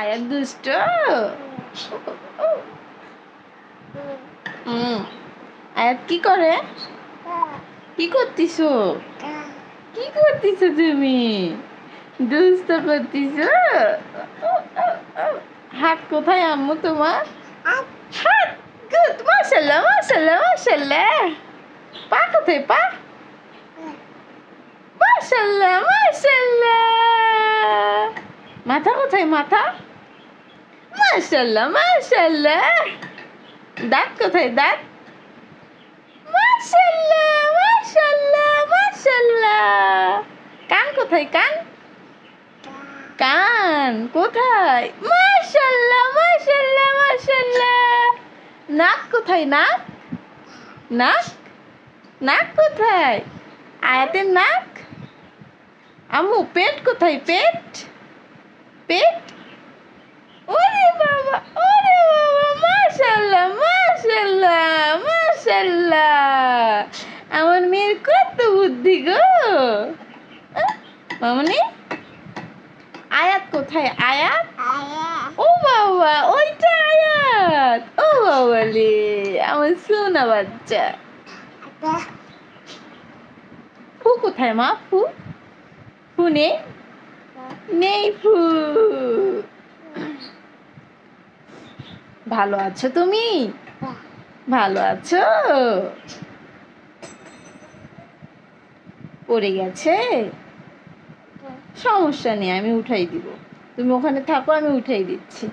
আয়াত দুষ্ট। আয়াত কি করে? কি করতিছো? কি করতিছো তুমি? দুষ্ট করতিছো? হাত কোথায় আম্মু তোমার? হাত গুড, মাশাআল্লাহ মাশাআল্লাহ মাশাআল্লাহ। পা কোথায় পা? মাশাআল্লাহ মাশাআল্লাহ। মাথা কোথায় মাথা? মাশাআল্লাহ মাশাআল্লাহ। দাঁত কোথায় দাঁত? মাশাআল্লাহ মাশাআল্লাহ মাশাআল্লাহ। কান কোথায় কান? কান কোথায়? মাশাআল্লাহ মাশাআল্লাহ মাশাআল্লাহ। নাক কোথায় নাক? নাক নাক কোথায়? আয়াতের নাক। আম্মু পেট কোথায় পেট? পেট। ওরে বাবা ওরে বাবা, মাশাআল্লাহ মাশাআল্লাহ মাশাআল্লাহ। আমার মেয়ের কত বুদ্ধি গো। মামনি আয়াত কোথায় আয়াত? ও বাবা ওইটা আয়াত। ও বাবা রে আমার সোনা বাচ্চা। ফু কোথায় মা? ফু ফু নেই? নেই ফু। ভালো আছো তুমি? ভালো আছো? পড়ে গেছে? সমস্যা নেই, আমি উঠাই দিব। তুমি ওখানে থাকো, আমি উঠাই দিচ্ছি।